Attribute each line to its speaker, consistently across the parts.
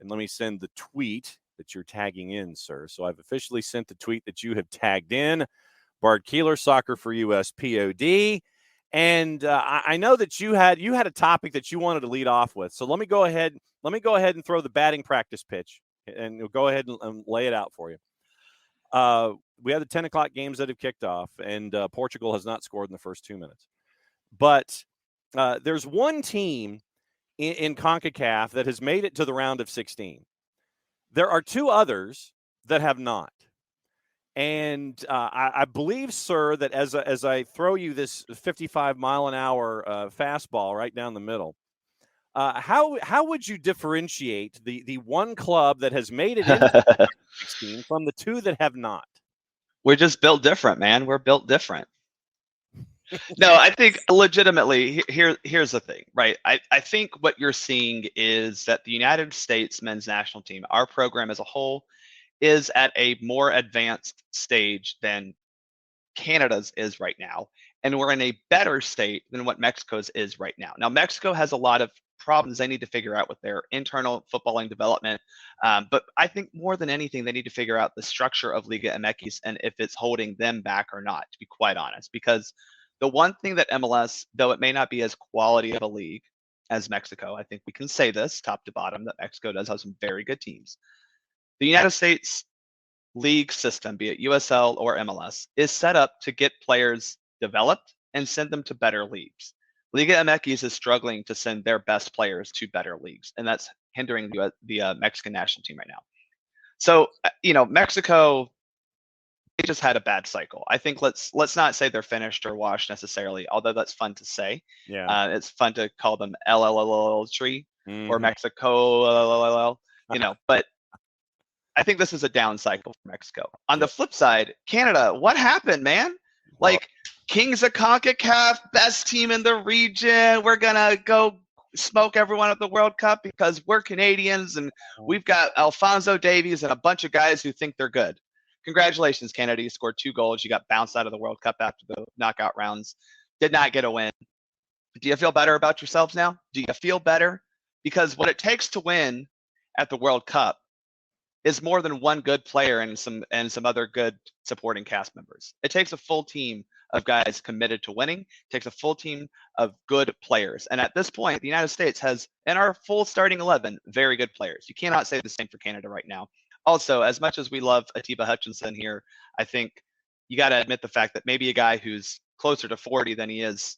Speaker 1: and let me send the tweet that you're tagging in, sir. So I've officially sent the tweet that you have tagged in, Bart Keeler, Soccer for US POD. And I know that you had a topic that you wanted to lead off with. So let me go ahead and throw the batting practice pitch, and we'll go ahead and lay it out for you. We have the 10 o'clock games that have kicked off, and Portugal has not scored in the first 2 minutes. But there's one team in CONCACAF that has made it to the round of 16. There are two others that have not. And I believe, sir, that as I throw you this 55-mile-an-hour fastball right down the middle, how would you differentiate the one club that has made it into the 16 from the two that have not?
Speaker 2: We're just built different, man. We're built different. No, I think legitimately, here's the thing, right? I think what you're seeing is that the United States men's national team, our program as a whole, is at a more advanced stage than Canada's is right now. And we're in a better state than what Mexico's is right now. Now, Mexico has a lot of problems they need to figure out with their internal footballing development. But I think more than anything, they need to figure out the structure of Liga MX and if it's holding them back or not, to be quite honest. Because the one thing that MLS, though it may not be as quality of a league as Mexico, I think we can say this top to bottom, that Mexico does have some very good teams. The United States league system, be it USL or MLS, is set up to get players developed and send them to better leagues. Liga MX is struggling to send their best players to better leagues, and that's hindering the Mexican national team right now. So, Mexico, they just had a bad cycle. I think let's not say they're finished or washed necessarily, although that's fun to say.
Speaker 1: Yeah.
Speaker 2: It's fun to call them LLL tree or Mexico, but I think this is a down cycle for Mexico. On the flip side, Canada, what happened, man? Like, Kings of CONCACAF, best team in the region. We're going to go smoke everyone at the World Cup because we're Canadians and we've got Alphonso Davies and a bunch of guys who think they're good. Congratulations, Canada. You scored 2 goals. You got bounced out of the World Cup after the knockout rounds. Did not get a win. Do you feel better about yourselves now? Do you feel better? Because what it takes to win at the World Cup is more than one good player and some other good supporting cast members. It takes a full team of guys committed to winning. It takes a full team of good players. And at this point, the United States has, in our full starting 11, very good players. You cannot say the same for Canada right now. Also, as much as we love Atiba Hutchinson here, I think you got to admit the fact that maybe a guy who's closer to 40 than he is,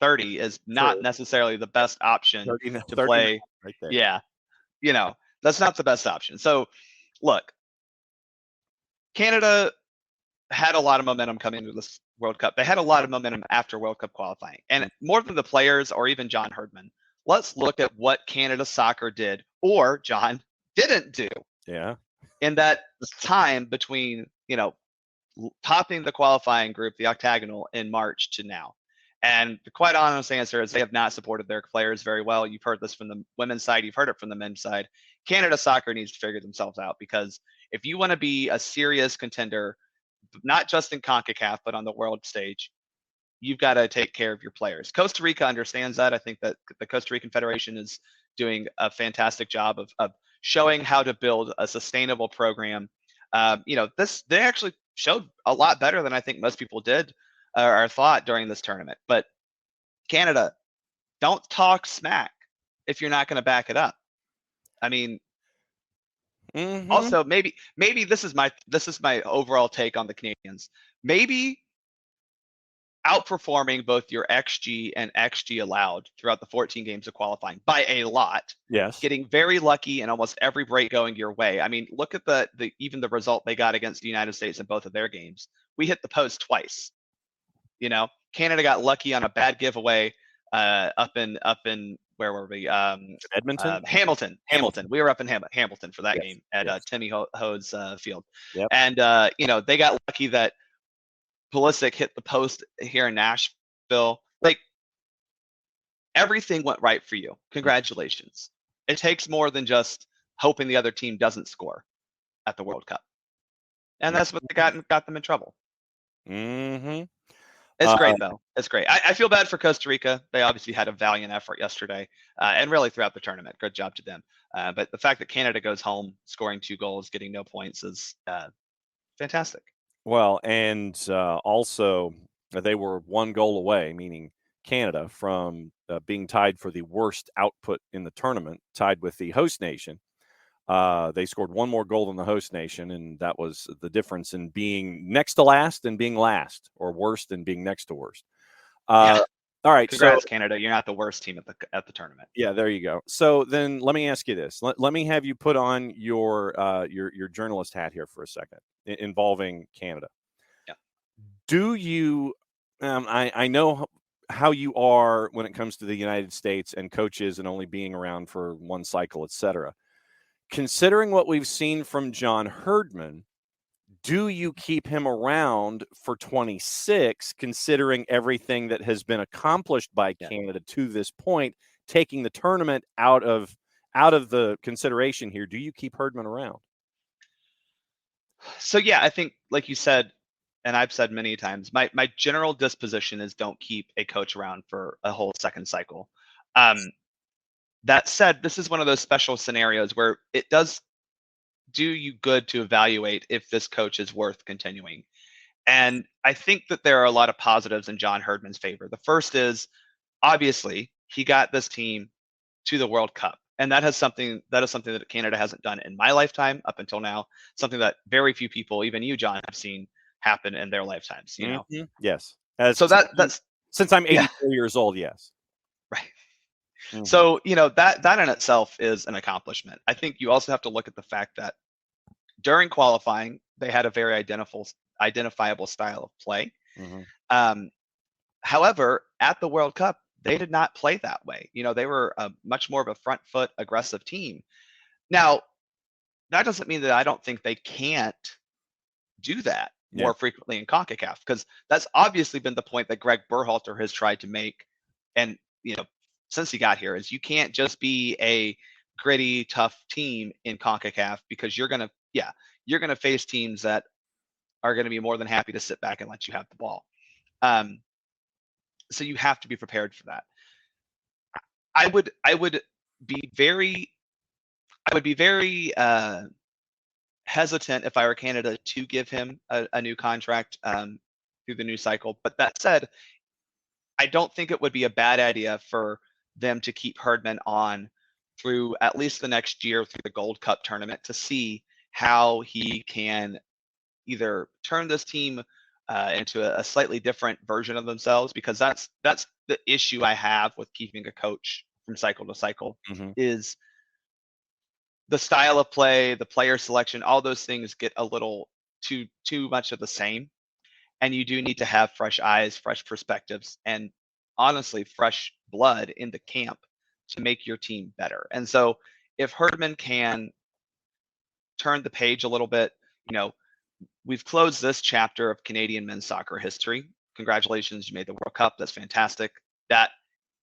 Speaker 2: 30 is not necessarily the best option to play.
Speaker 1: Right there.
Speaker 2: Yeah. That's not the best option. So, look, Canada had a lot of momentum coming into this World Cup. They had a lot of momentum after World Cup qualifying. And more than the players or even John Herdman, let's look at what Canada soccer did or John didn't do.
Speaker 1: Yeah.
Speaker 2: In that time between, topping the qualifying group, the octagonal, in March to now. And the quite honest answer is they have not supported their players very well. You've heard this from the women's side. You've heard it from the men's side. Canada soccer needs to figure themselves out, because if you want to be a serious contender, not just in CONCACAF, but on the world stage, you've got to take care of your players. Costa Rica understands that. I think that the Costa Rican Federation is doing a fantastic job of showing how to build a sustainable program. They actually showed a lot better than I think most people did or thought during this tournament. But Canada, don't talk smack if you're not going to back it up. I mean, also maybe this is my overall take on the Canadians. Maybe outperforming both your XG and XG allowed throughout the 14 games of qualifying by a lot.
Speaker 1: Yes. Getting
Speaker 2: very lucky in almost every break going your way. I mean, look at even the result they got against the United States in both of their games. We hit the post twice. Canada got lucky on a bad giveaway up in where were we?
Speaker 1: Edmonton?
Speaker 2: Hamilton. We were up in Hamilton for that game at Timmy Hode's field.
Speaker 1: Yep.
Speaker 2: And they got lucky that Pulisic hit the post here in Nashville. Like, everything went right for you. Congratulations. It takes more than just hoping the other team doesn't score at the World Cup. And that's what got them in trouble. It's great, though. It's great. I feel bad for Costa Rica. They obviously had a valiant effort yesterday and really throughout the tournament. Good job to them. But the fact that Canada goes home scoring 2 goals, getting no points is fantastic.
Speaker 1: Well, and also they were 1 goal away, meaning Canada, from being tied for the worst output in the tournament, tied with the host nation. They scored 1 more goal than the host nation, and that was the difference in being next to last and being last, or worst and being next to worst.
Speaker 2: Yeah.
Speaker 1: All right.
Speaker 2: Congrats,
Speaker 1: So,
Speaker 2: Canada. You're not the worst team at the tournament.
Speaker 1: yeah, there you go. So then let me ask you this. Let me have you put on your journalist hat here for a second involving Canada.
Speaker 2: Yeah.
Speaker 1: Do you I know how you are when it comes to the United States and coaches and only being around for 1 cycle, et cetera. Considering what we've seen from John Herdman, do you keep him around for 26, considering everything that has been accomplished by Canada to this point, taking the tournament out of the consideration here? Do you keep Herdman around?
Speaker 2: So yeah, I think like you said, and I've said many times, my general disposition is don't keep a coach around for a whole second cycle. That said, this is one of those special scenarios where it does do you good to evaluate if this coach is worth continuing. And I think that there are a lot of positives in John Herdman's favor. The first is obviously he got this team to the World Cup. And that is something that Canada hasn't done in my lifetime up until now, something that very few people, even you, John, have seen happen in their lifetimes, you know.
Speaker 1: Mm-hmm. Yes.
Speaker 2: So that's
Speaker 1: since I'm 84 years old, yes.
Speaker 2: Right.
Speaker 1: Mm-hmm.
Speaker 2: So, that in itself is an accomplishment. I think you also have to look at the fact that during qualifying, they had a very identifiable style of play.
Speaker 1: Mm-hmm.
Speaker 2: However, at the World Cup, they did not play that way. They were much more of a front foot aggressive team. Now, that doesn't mean that I don't think they can't do that more frequently in CONCACAF, because that's obviously been the point that Greg Berhalter has tried to make. And, since he got here, is you can't just be a gritty, tough team in CONCACAF, because you're going to face teams that are going to be more than happy to sit back and let you have the ball. So you have to be prepared for that. I would be very hesitant if I were Canada to give him a new contract through the new cycle. But that said, I don't think it would be a bad idea for them to keep Herdman on through at least the next year, through the Gold Cup tournament, to see how he can either turn this team into a slightly different version of themselves, because that's the issue I have with keeping a coach from cycle to cycle.
Speaker 1: Mm-hmm.
Speaker 2: Is the style of play, the player selection, all those things get a little too much of the same. And you do need to have fresh eyes, fresh perspectives, and honestly, fresh blood in the camp to make your team better. And so if Herdman can turn the page a little bit, we've closed this chapter of Canadian men's soccer history. Congratulations, you made the World Cup. That's fantastic. That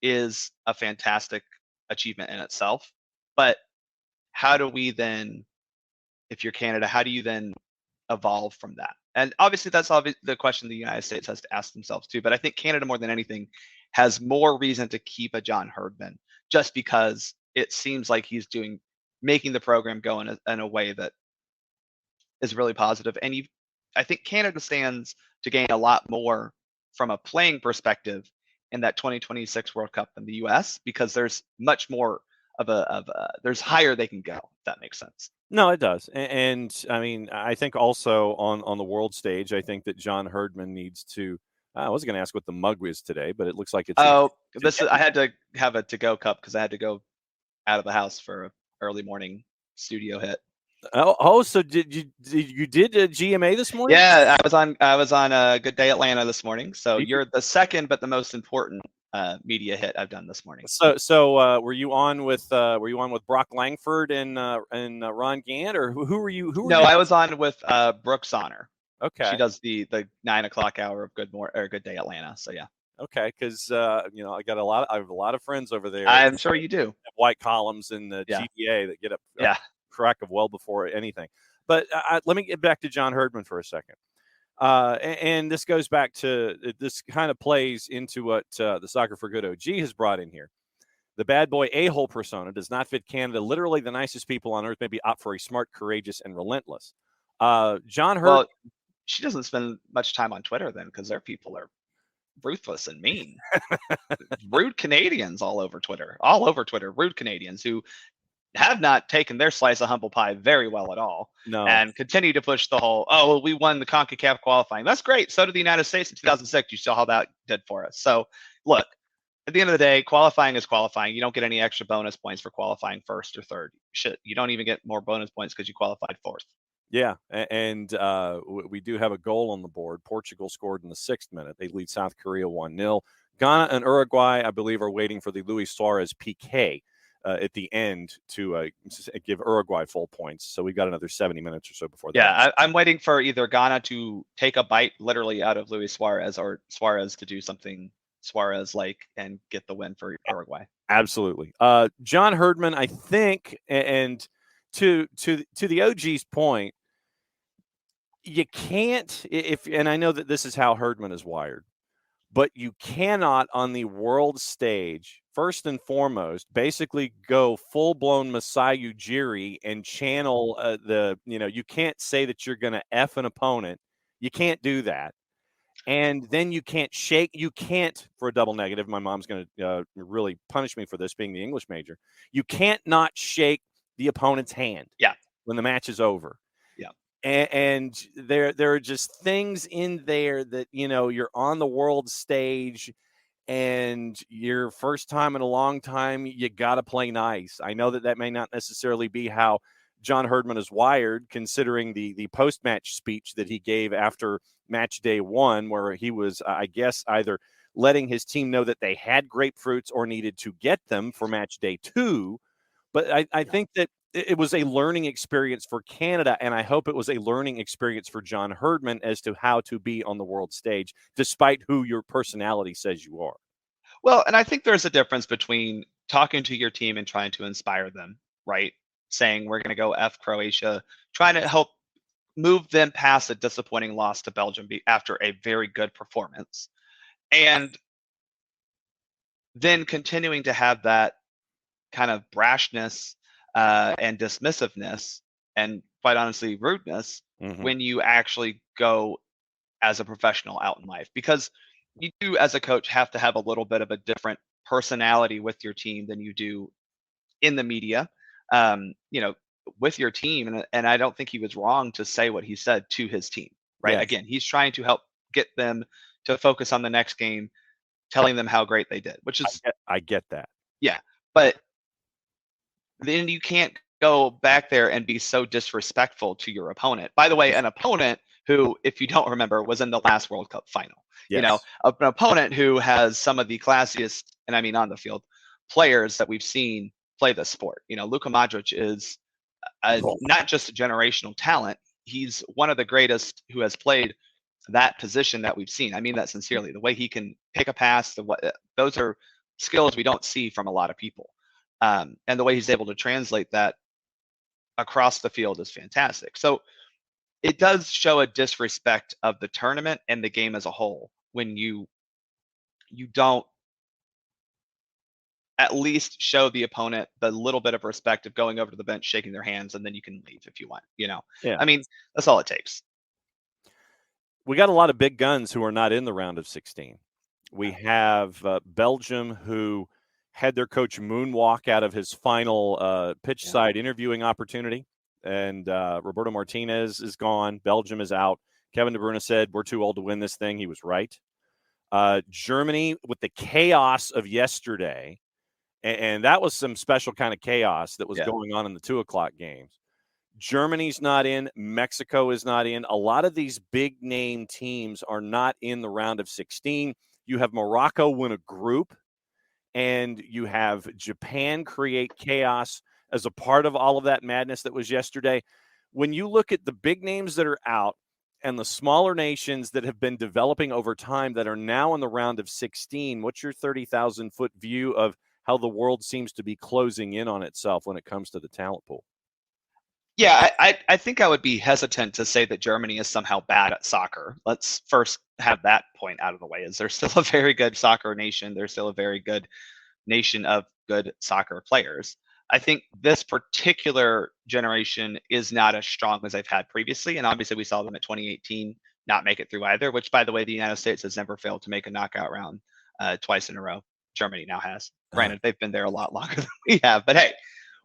Speaker 2: is a fantastic achievement in itself. But how do we then, if you're Canada, how do you then evolve from that? And obviously that's the question the United States has to ask themselves too. But I think Canada, more than anything, has more reason to keep a John Herdman, just because it seems like he's making the program go in a way that is really positive. And I think Canada stands to gain a lot more from a playing perspective in that 2026 World Cup than the US, because there's much more there's higher they can go, if that makes sense.
Speaker 1: No, it does. And I mean, I think also on the world stage, I think that John Herdman needs to. I wasn't going to ask what the mug is today, but it looks like it's.
Speaker 2: I had to have a to-go cup because I had to go out of the house for an early morning studio hit.
Speaker 1: So did you did a GMA this morning?
Speaker 2: Yeah, I was on a Good Day Atlanta this morning. So you're the second, but the most important media hit I've done this morning.
Speaker 1: So were you on with Brock Langford and Ron Gant, or who were you?
Speaker 2: I was on with Brooks Honor.
Speaker 1: Okay.
Speaker 2: She does the 9 o'clock hour of Good Day Atlanta. So yeah.
Speaker 1: Okay, because I have a lot of friends over there.
Speaker 2: I'm sure you do.
Speaker 1: White columns in the GTA that get up.
Speaker 2: Yeah.
Speaker 1: Crack of well before anything. But let me get back to John Herdman for a second. And this goes back to this kind of plays into what the Soccer for Good OG has brought in here. The bad boy a-hole persona does not fit Canada. Literally, the nicest people on earth may be opt for a smart, courageous, and relentless. John Hurt.
Speaker 2: Well, she doesn't spend much time on Twitter then, because their people are ruthless and mean. Rude Canadians all over Twitter. Rude Canadians who have not taken their slice of humble pie very well at all.
Speaker 1: No.
Speaker 2: And continue to push the whole, oh, well, we won the CONCACAF qualifying. That's great. So did the United States in 2006. You saw how that did for us. So look, at the end of the day, qualifying is qualifying. You don't get any extra bonus points for qualifying first or third. Shit, you don't even get more bonus points because you qualified fourth.
Speaker 1: Yeah, and we do have a goal on the board. Portugal scored in the 6th minute. They lead South Korea 1-0. Ghana and Uruguay, I believe, are waiting for the Luis Suarez PK at the end to give Uruguay full points. So we've got another 70 minutes or so before that.
Speaker 2: Yeah, I'm waiting for either Ghana to take a bite literally out of Luis Suarez, or Suarez to do something Suarez-like and get the win for Uruguay.
Speaker 1: Absolutely. John Herdman, I think, and to the OG's point, you can't, and I know that this is how Herdman is wired, but you cannot on the world stage, first and foremost, basically go full-blown Masai Ujiri and channel you can't say that you're going to F an opponent. You can't do that. And then you can't for a double negative. My mom's going to really punish me for this, being the English major. You can't not shake the opponent's hand when the match is over.
Speaker 2: Yeah.
Speaker 1: And there are just things in there that, you're on the world stage and your first time in a long time, you got to play nice. I know that may not necessarily be how John Herdman is wired, considering the post-match speech that he gave after match day 1, where he was, I guess, either letting his team know that they had grapefruits or needed to get them for match day 2. But I think that it was a learning experience for Canada, and I hope it was a learning experience for John Herdman as to how to be on the world stage, despite who your personality says you are.
Speaker 2: Well, and I think there's a difference between talking to your team and trying to inspire them, right? Saying we're going to go F Croatia, trying to help move them past a disappointing loss to Belgium after a very good performance. And then continuing to have that kind of brashness and dismissiveness and, quite honestly, rudeness when you actually go as a professional out in life. Because you do, as a coach, have to have a little bit of a different personality with your team than you do in the media, with your team. And I don't think he was wrong to say what he said to his team, right?
Speaker 1: Yes.
Speaker 2: Again, he's trying to help get them to focus on the next game, telling them how great they did, which is...
Speaker 1: I get that.
Speaker 2: Yeah, but then you can't go back there and be so disrespectful to your opponent. By the way, an opponent who, if you don't remember, was in the last World Cup final.
Speaker 1: Yes.
Speaker 2: An opponent who has some of the classiest, and I mean on the field, players that we've seen play this sport. Luka Modric is not just a generational talent. He's one of the greatest who has played that position that we've seen. I mean that sincerely. The way he can pick a pass, those are skills we don't see from a lot of people. And the way he's able to translate that across the field is fantastic. So it does show a disrespect of the tournament and the game as a whole when you don't at least show the opponent the little bit of respect of going over to the bench, shaking their hands, and then you can leave if you want.
Speaker 1: Yeah.
Speaker 2: I mean, that's all it takes.
Speaker 1: We got a lot of big guns who are not in the round of 16. We have Belgium, who had their coach moonwalk out of his final pitch side interviewing opportunity. And Roberto Martinez is gone. Belgium is out. Kevin De Bruyne said, we're too old to win this thing. He was right. Germany, with the chaos of yesterday, and that was some special kind of chaos that was going on in the 2:00 games. Germany's not in. Mexico is not in. A lot of these big name teams are not in the round of 16. You have Morocco win a group, and you have Japan create chaos as a part of all of that madness that was yesterday. When you look at the big names that are out and the smaller nations that have been developing over time that are now in the round of 16, what's your 30,000-foot view of how the world seems to be closing in on itself when it comes to the talent pool?
Speaker 2: Yeah, I think I would be hesitant to say that Germany is somehow bad at soccer. Let's first have that point out of the way. Is they're still a very good soccer nation. They're still a very good nation of good soccer players. I think this particular generation is not as strong as they've had previously, and obviously we saw them at 2018 not make it through either. Which, by the way, the United States has never failed to make a knockout round twice in a row. Germany now has. Granted, they've been there a lot longer than we have, but hey,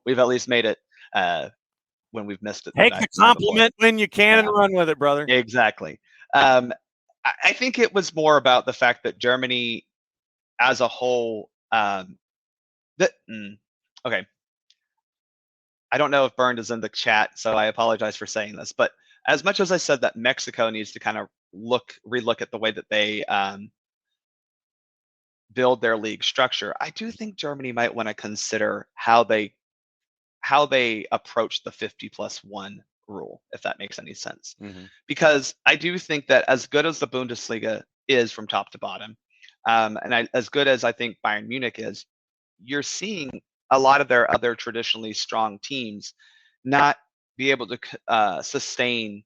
Speaker 2: we've at least made it. When we've missed it
Speaker 1: Take the compliment when you can and run with it, brother.
Speaker 2: Exactly. I think it was more about the fact that Germany as a whole, okay. I don't know if Bernd is in the chat, so I apologize for saying this, but as much as I said that Mexico needs to kind of relook at the way that they build their league structure, I do think Germany might want to consider how they approach the 50+1 rule, if that makes any sense.
Speaker 1: Mm-hmm.
Speaker 2: Because I do think that as good as the Bundesliga is from top to bottom, and as good as I think Bayern Munich is, you're seeing a lot of their other traditionally strong teams not be able to sustain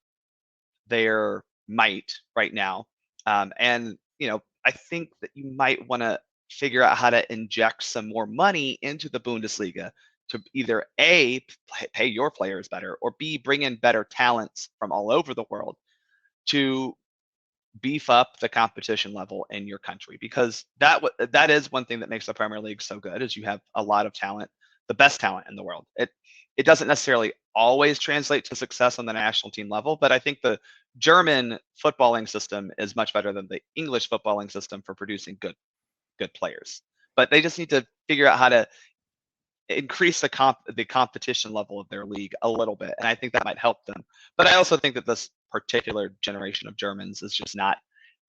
Speaker 2: their might right now. And, I think that you might want to figure out how to inject some more money into the Bundesliga to either A, pay your players better, or B, bring in better talents from all over the world to beef up the competition level in your country, because that is one thing that makes the Premier League so good, is you have a lot of talent, the best talent in the world. It doesn't necessarily always translate to success on the national team level, but I think the German footballing system is much better than the English footballing system for producing good players. But they just need to figure out how to increase the competition level of their league a little bit, and I think that might help them. But I also think that this particular generation of Germans is just not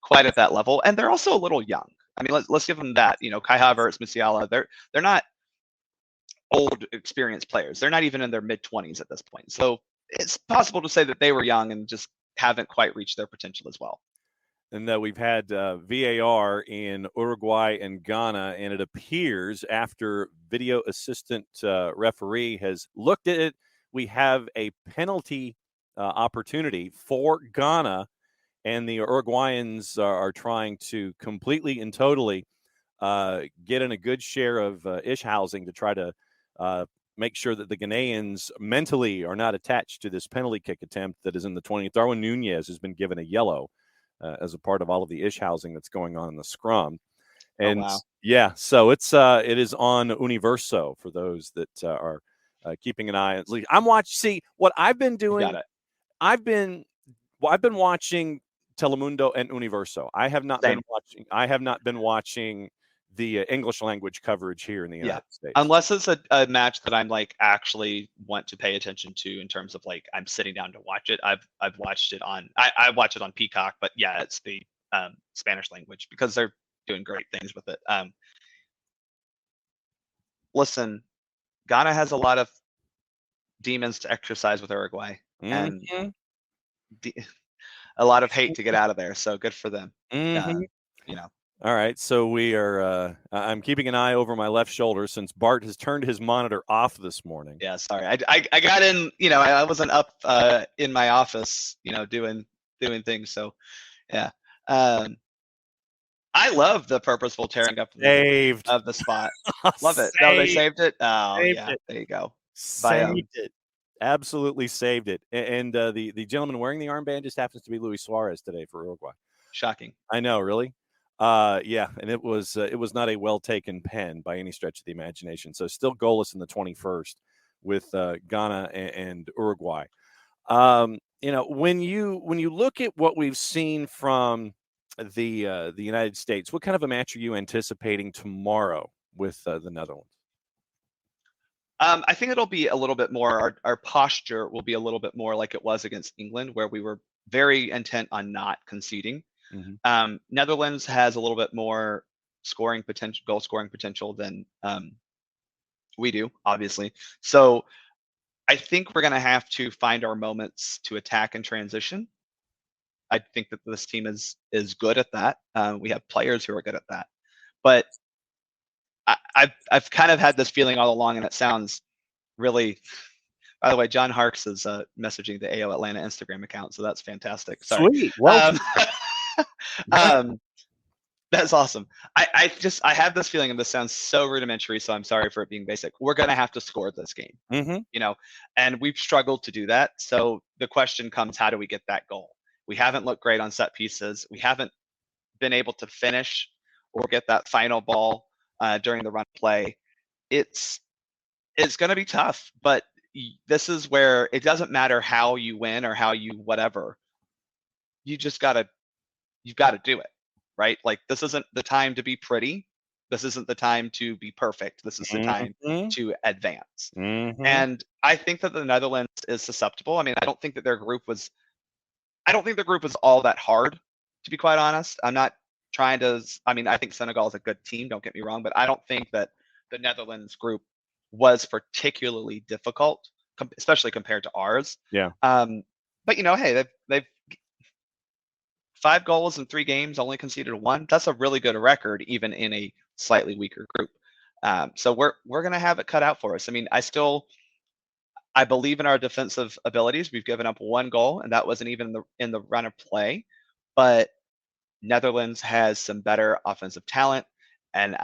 Speaker 2: quite at that level, and they're also a little young. I mean, let's give them that. Kai Havertz, Musiala, they're not old, experienced players. They're not even in their mid-20s at this point. So it's possible to say that they were young and just haven't quite reached their potential as well.
Speaker 1: And we've had VAR in Uruguay and Ghana, and it appears after video assistant referee has looked at it, we have a penalty opportunity for Ghana, and the Uruguayans are trying to completely and totally get in a good share of ish housing to try to make sure that the Ghanaians mentally are not attached to this penalty kick attempt that is in the 20th. Darwin Nunez has been given a yellow as a part of all of the ish housing that's going on in the scrum. And
Speaker 2: wow.
Speaker 1: Yeah, so it is on Universo for those that are keeping an eye on. I'm watching. See what I've been doing.
Speaker 2: Got it.
Speaker 1: I've been watching Telemundo and Universo. I have not been watching the English language coverage here in the United States.
Speaker 2: Unless it's a match that I'm like actually want to pay attention to in terms of like I'm sitting down to watch it. I've watched it on I watch it on Peacock, but yeah, it's the Spanish language because they're doing great things with it. Listen, Ghana has a lot of demons to exercise with Uruguay, and a lot of hate to get out of there. So good for them.
Speaker 1: All right, so we are. I'm keeping an eye over my left shoulder since Bart has turned his monitor off this morning.
Speaker 2: Yeah, sorry. I got in. I wasn't up in my office. Doing things. So, yeah. I love the purposeful tearing up of the spot. Love it. No, they saved it. Oh, yeah. There you go.
Speaker 1: Saved it. Absolutely saved it. And the gentleman wearing the armband just happens to be Luis Suarez today for Uruguay.
Speaker 2: Shocking.
Speaker 1: I know, really. Yeah, and it was not a well taken pen by any stretch of the imagination. So still goalless in the 21st with Ghana and Uruguay. When you look at what we've seen from the United States, what kind of a match are you anticipating tomorrow with the Netherlands?
Speaker 2: I think it'll be a little bit more. Our posture will be a little bit more like it was against England, where we were very intent on not conceding. Mm-hmm. Netherlands has a little bit more goal scoring potential than we do, obviously. So I think we're going to have to find our moments to attack and transition. I think that this team is good at that. We have players who are good at that, but I've kind of had this feeling all along, and it sounds really By the way, John Harks is messaging the AO Atlanta Instagram account, so that's fantastic. Sorry.
Speaker 1: Sweet. Well,
Speaker 2: Um, that's awesome. I have this feeling, and this sounds so rudimentary, so I'm sorry for it being basic. We're gonna have to score this game, and we've struggled to do that. So the question comes, how do we get that goal? We haven't looked great on set pieces. We haven't been able to finish or get that final ball during the run play. It's going to be tough, but this is where it doesn't matter how you win or how you whatever. You've got to do it, right? Like, this isn't the time to be pretty. This isn't the time to be perfect. This is the time to advance. And I think that the Netherlands is susceptible. I mean, I don't think their group was all that hard, to be quite honest. I'm not trying to, I mean, I think Senegal is a good team, don't get me wrong, but I don't think that the Netherlands group was particularly difficult, especially compared to ours.
Speaker 1: Yeah.
Speaker 2: But hey, they've 5 goals in 3 games, only conceded 1. That's a really good record, even in a slightly weaker group. So we're gonna have it cut out for us. I mean, I believe in our defensive abilities. We've given up 1 goal, and that wasn't even in the run of play. But Netherlands has some better offensive talent, and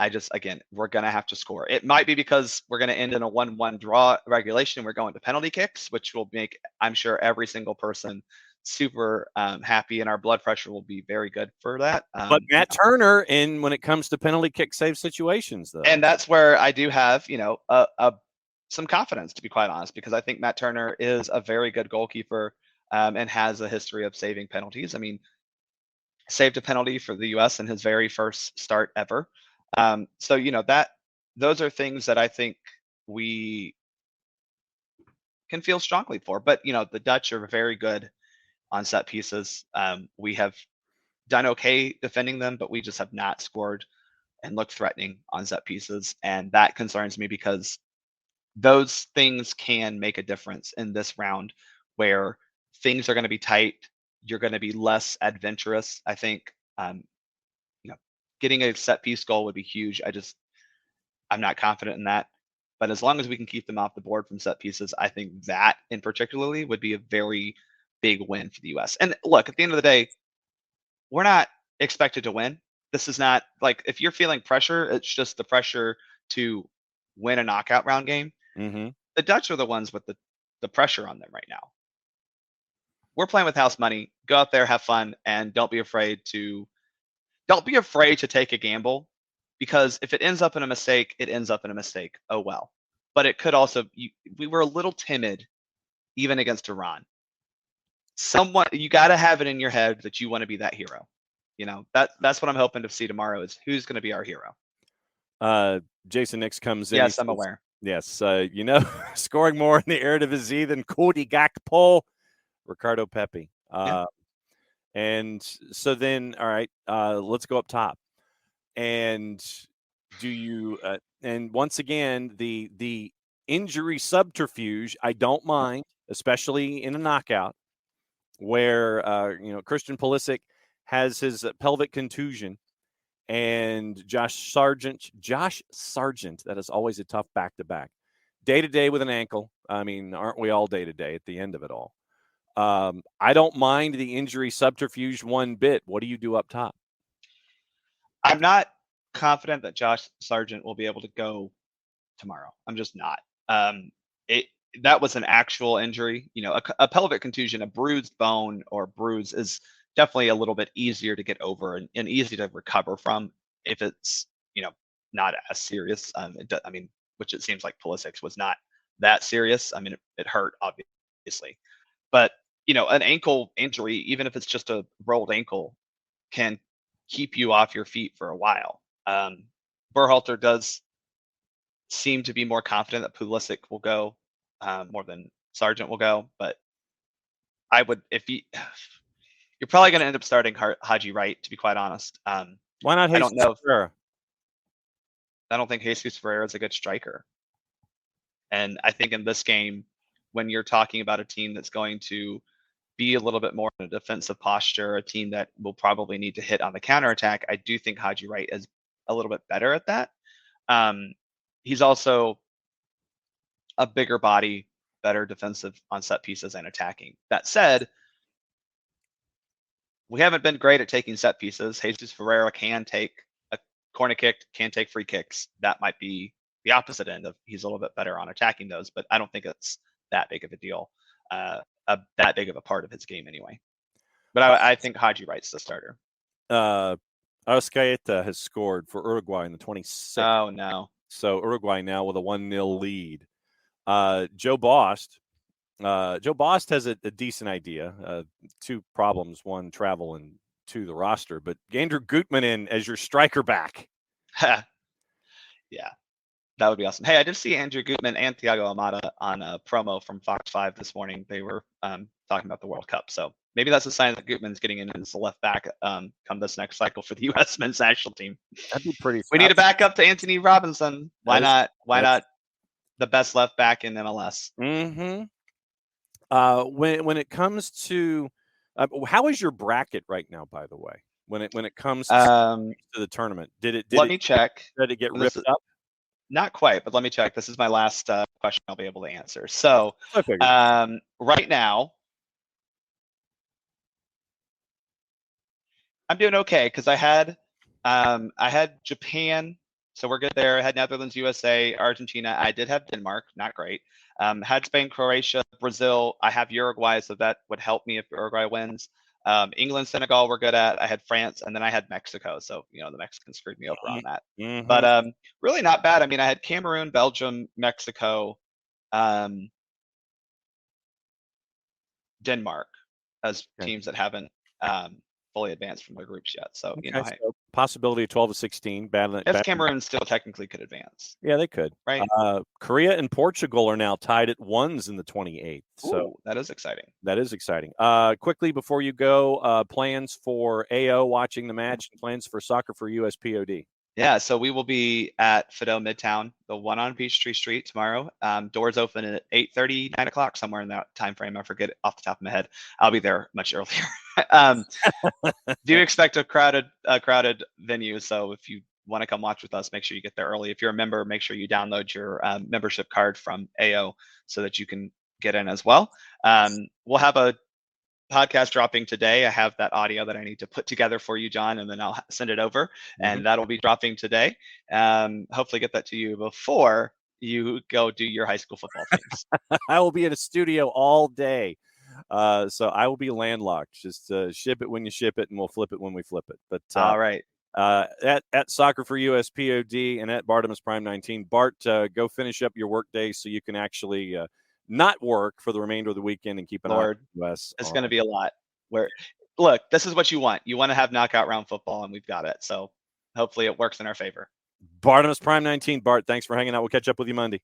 Speaker 2: we're going to have to score. It might be because we're going to end in a 1-1 draw regulation. We're going to penalty kicks, which will make, I'm sure, every single person super happy, and our blood pressure will be very good for that.
Speaker 1: But Matt Turner, when it comes to penalty kick save situations, though.
Speaker 2: And that's where I do have, some confidence, to be quite honest, because I think Matt Turner is a very good goalkeeper and has a history of saving penalties. I mean, saved a penalty for the U.S. in his very first start ever. So those are things that I think we can feel strongly for. But the Dutch are very good on set pieces. We have done okay defending them, but we just have not scored and looked threatening on set pieces, and that concerns me because those things can make a difference in this round where things are going to be tight. You're going to be less adventurous. I think, getting a set piece goal would be huge. I'm not confident in that. But as long as we can keep them off the board from set pieces, I think that in particularly would be a very big win for the U.S. And look, at the end of the day, we're not expected to win. This is not like, if you're feeling pressure, it's just the pressure to win a knockout round game. The Dutch are the ones with the pressure on them right now. We're playing with house money. Go out there, have fun, and don't be afraid to take a gamble, because if it ends up in a mistake, it ends up in a mistake. Oh well. But it could also, we were a little timid even against Iran. You got to have it in your head that you want to be that hero. That's what I'm hoping to see tomorrow, is who's going to be our hero.
Speaker 1: Jason Nix comes in.
Speaker 2: Yes, I'm aware.
Speaker 1: Yes, scoring more in the Eredivisie than Cody Gakpo, Ricardo Pepi. And so then, all right, let's go up top. And do you? And once again, the injury subterfuge, I don't mind, especially in a knockout, where Christian Pulisic has his pelvic contusion. And Josh Sargent, that is always a tough back-to-back. Day-to-day with an ankle. I mean, aren't we all day-to-day at the end of it all? I don't mind the injury subterfuge one bit. What do you do up top?
Speaker 2: I'm not confident that Josh Sargent will be able to go tomorrow. I'm just not. That was an actual injury. A pelvic contusion, a bruised bone or bruise is definitely a little bit easier to get over and easy to recover from if it's not as serious. Which it seems like Pulisic's was not that serious. I mean, it hurt obviously, but an ankle injury, even if it's just a rolled ankle, can keep you off your feet for a while. Berhalter does seem to be more confident that Pulisic will go more than Sargent will go, but I would, you're probably going to end up starting Haji Wright, to be quite honest.
Speaker 1: Why not Jesus Ferreira?
Speaker 2: I don't think Jesus Ferreira is a good striker. And I think in this game, when you're talking about a team that's going to be a little bit more in a defensive posture, a team that will probably need to hit on the counterattack, I do think Haji Wright is a little bit better at that. He's also a bigger body better defensive on set pieces and attacking. That said, we haven't been great at taking set pieces. Jesus Ferreira can take a corner kick, can take free kicks. That might be the opposite end of he's a little bit better on attacking those, but I don't think it's that big of a deal, that big of a part of his game anyway. But I think Haji Wright's the starter.
Speaker 1: Arrascaeta has scored for Uruguay in the 26th.
Speaker 2: Oh, no.
Speaker 1: So Uruguay now with a 1-0 lead. Joe Bost has a decent idea. Two problems: one, travel, and two, the roster. But Andrew Gutman in as your striker back.
Speaker 2: Yeah, that would be awesome. Hey, I did see Andrew Gutman and Thiago Almada on a promo from Fox 5 this morning. They were talking about the World Cup. So maybe that's a sign that Gutman's getting in as the left back come this next cycle for the U.S. men's national team.
Speaker 1: That'd be pretty.
Speaker 2: We need a backup to Anthony Robinson. Why not the best left back in MLS?
Speaker 1: Mm-hmm. When it comes to how is your bracket right now, by the way, when it comes to the tournament?
Speaker 2: Let me check.
Speaker 1: Did it get ripped up?
Speaker 2: Not quite, but let me check. This is my last question I'll be able to answer. So right now, I'm doing okay because I had Japan, so we're good there. I had Netherlands, USA, Argentina. I did have Denmark, not great. Had Spain, Croatia, Brazil. I have Uruguay, so that would help me if Uruguay wins. England, Senegal, we're good at. I had France, and then I had Mexico. So the Mexicans screwed me over on that.
Speaker 1: Mm-hmm.
Speaker 2: But really not bad. I mean, I had Cameroon, Belgium, Mexico, Denmark as teams that haven't fully advanced from their groups yet. So
Speaker 1: so possibility of 12 to 16.
Speaker 2: Cameroon still technically could advance.
Speaker 1: Yeah, they could.
Speaker 2: Right.
Speaker 1: Korea and Portugal are now tied at 1s in the 28th. So
Speaker 2: that is exciting.
Speaker 1: That is exciting. Quickly before you go, plans for AO watching the match and plans for Soccer for USPOD.
Speaker 2: Yeah, so we will be at Fido Midtown, the one on Peachtree Street tomorrow. Doors open at 8:30, 9 o'clock, somewhere in that time frame. I forget off the top of my head. I'll be there much earlier. Do expect a crowded venue, so if you want to come watch with us, make sure you get there early. If you're a member, make sure you download your membership card from AO so that you can get in as well. We'll have a podcast dropping today. I have that audio that I need to put together for you, John, and then I'll send it over, and that'll be dropping today. Hopefully get that to you before you go do your high school football things.
Speaker 1: I will be in a studio all day, so I will be landlocked. Just ship it when you ship it, and we'll flip it when we flip it. But
Speaker 2: all right.
Speaker 1: At Soccer for USPOD and at Bartimus Prime 19. Bart, go finish up your work day so you can actually not work for the remainder of the weekend and keep an eye on the US.
Speaker 2: It's going to be a lot. Look, this is what you want. You want to have knockout round football, and we've got it. So hopefully it works in our favor.
Speaker 1: Bartimus Prime 19. Bart, thanks for hanging out. We'll catch up with you Monday.